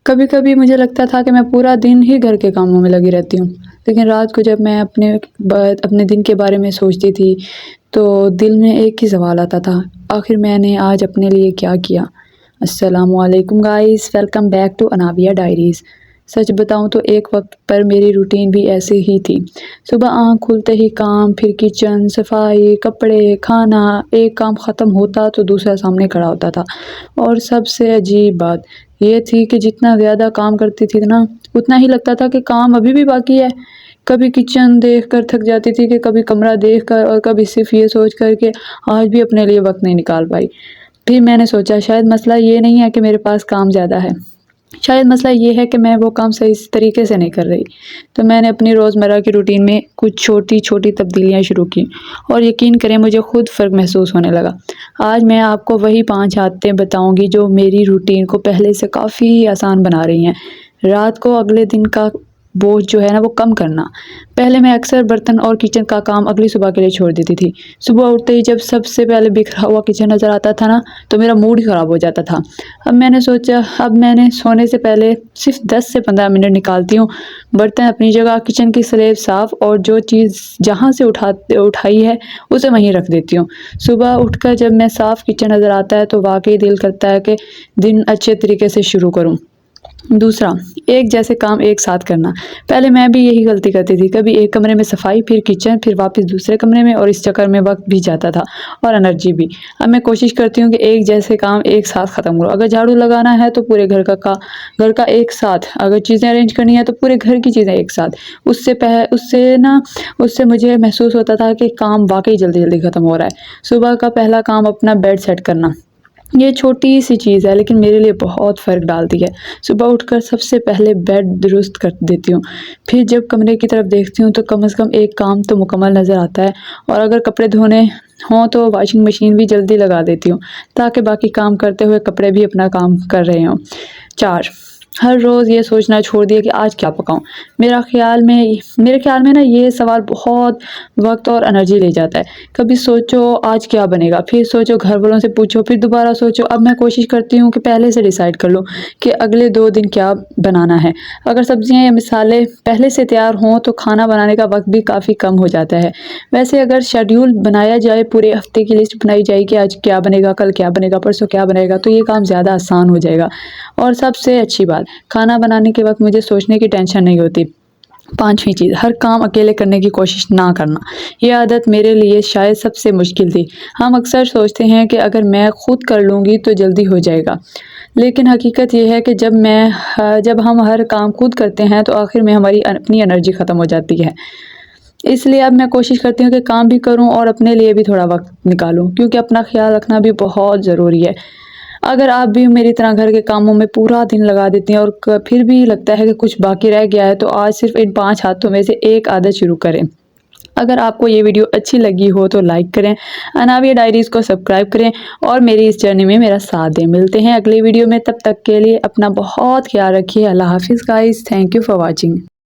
کبھی کبھی مجھے لگتا تھا کہ میں پورا دن ہی گھر کے کاموں میں لگی رہتی ہوں، لیکن رات کو جب میں اپنے دن کے بارے میں سوچتی تھی تو دل میں ایک ہی سوال آتا تھا، آخر میں نے آج اپنے لیے کیا کیا؟ السلام علیکم guys, welcome back to Anabia diaries. سچ بتاؤں تو ایک وقت پر میری روٹین بھی ایسے ہی تھی۔ صبح آنکھ کھلتے ہی کام، پھر کچن، صفائی، کپڑے، کھانا، ایک کام ختم ہوتا تو دوسرا سامنے کھڑا ہوتا تھا۔ اور سب سے عجیب بات یہ تھی کہ جتنا زیادہ کام کرتی تھی نا، اتنا ہی لگتا تھا کہ کام ابھی بھی باقی ہے۔ کبھی کچن دیکھ کر تھک جاتی تھی کہ کبھی کمرہ دیکھ کر، اور کبھی صرف یہ سوچ کر کہ آج بھی اپنے لیے وقت نہیں نکال پائی۔ پھر میں نے سوچا شاید مسئلہ یہ نہیں ہے کہ میرے پاس کام زیادہ ہے، شاید مسئلہ یہ ہے کہ میں وہ کام صحیح طریقے سے نہیں کر رہی۔ تو میں نے اپنی روزمرہ کی روٹین میں کچھ چھوٹی چھوٹی تبدیلیاں شروع کی، اور یقین کریں مجھے خود فرق محسوس ہونے لگا۔ آج میں آپ کو وہی 5 عادتیں بتاؤں گی جو میری روٹین کو پہلے سے کافی آسان بنا رہی ہیں۔ رات کو اگلے دن کا بوجھ جو ہے نا وہ کم کرنا۔ پہلے میں اکثر برتن اور کچن کا کام اگلی صبح کے لیے چھوڑ دیتی تھی۔ صبح اٹھتے ہی جب سب سے پہلے بکھرا ہوا کچن نظر آتا تھا نا تو میرا موڈ ہی خراب ہو جاتا تھا۔ اب میں نے سوچا میں نے سونے سے پہلے صرف 10 سے 15 منٹ نکالتی ہوں، برتن اپنی جگہ، کچن کی سلیب صاف، اور جو چیز جہاں سے اٹھائی ہے اسے وہیں رکھ دیتی ہوں۔ صبح اٹھ کر جب میں صاف کچن نظر آتا ہے تو واقعی دل کرتا ہے کہ دن اچھے طریقے سے شروع کروں۔ دوسرا، ایک جیسے کام ایک ساتھ کرنا۔ پہلے میں بھی یہی غلطی کرتی تھی، کبھی ایک کمرے میں صفائی، پھر کچن، پھر واپس دوسرے کمرے میں، اور اس چکر میں وقت بھی جاتا تھا اور انرجی بھی۔ اب میں کوشش کرتی ہوں کہ ایک جیسے کام ایک ساتھ ختم کروں۔ اگر جھاڑو لگانا ہے تو پورے گھر کا ایک ساتھ، اگر چیزیں ارینج کرنی ہے تو پورے گھر کی چیزیں ایک ساتھ۔ اس سے مجھے محسوس ہوتا تھا کہ کام واقعی جلدی جلدی ختم ہو رہا ہے۔ صبح کا پہلا کام اپنا بیڈ سیٹ کرنا۔ یہ چھوٹی سی چیز ہے لیکن میرے لیے بہت فرق ڈالتی ہے۔ صبح اٹھ کر سب سے پہلے بیڈ درست کر دیتی ہوں، پھر جب کمرے کی طرف دیکھتی ہوں تو کم از کم ایک کام تو مکمل نظر آتا ہے، اور اگر کپڑے دھونے ہوں تو واشنگ مشین بھی جلدی لگا دیتی ہوں تاکہ باقی کام کرتے ہوئے کپڑے بھی اپنا کام کر رہے ہوں۔ 4، ہر روز یہ سوچنا چھوڑ دیا کہ آج کیا پکاؤں۔ میرے خیال میں نا یہ سوال بہت وقت اور انرجی لے جاتا ہے۔ کبھی سوچو آج کیا بنے گا، پھر سوچو گھر والوں سے پوچھو، پھر دوبارہ سوچو۔ اب میں کوشش کرتی ہوں کہ پہلے سے ڈیسائیڈ کر لوں کہ اگلے 2 دن کیا بنانا ہے۔ اگر سبزیاں یا مسالے پہلے سے تیار ہوں تو کھانا بنانے کا وقت بھی کافی کم ہو جاتا ہے۔ ویسے اگر شیڈیول بنایا جائے، پورے ہفتے کی لسٹ بنائی جائے کہ آج کیا بنے گا، کل کیا بنے گا، پرسوں کیا بنے گا، تو یہ کام زیادہ آسان ہو جائے گا۔ اور سب سے اچھی بات، کھانا بنانے کے وقت مجھے سوچنے کی ٹینشن نہیں ہوتی۔ 5ویں چیز، ہر کام اکیلے کرنے کی کوشش نہ کرنا۔ یہ عادت میرے لیے شاید سب سے مشکل تھی۔ ہم اکثر سوچتے ہیں کہ اگر میں خود کر لوں گی تو جلدی ہو جائے گا، لیکن حقیقت یہ ہے کہ جب ہم ہر کام خود کرتے ہیں تو آخر میں ہماری اپنی انرجی ختم ہو جاتی ہے۔ اس لیے اب میں کوشش کرتی ہوں کہ کام بھی کروں اور اپنے لیے بھی تھوڑا وقت نکالوں، کیونکہ اپنا خیال رکھنا بھی بہت ضروری ہے۔ اگر آپ بھی میری طرح گھر کے کاموں میں پورا دن لگا دیتی ہیں اور پھر بھی لگتا ہے کہ کچھ باقی رہ گیا ہے، تو آج صرف ان 5 عادتوں میں سے ایک عادت شروع کریں۔ اگر آپ کو یہ ویڈیو اچھی لگی ہو تو لائک کریں، انابیہ ڈائریز کو سبسکرائب کریں، اور میری اس جرنی میں میرا ساتھ دیں۔ ملتے ہیں اگلے ویڈیو میں، تب تک کے لیے اپنا بہت خیال رکھیے۔ اللہ حافظ guys, thank you for watching.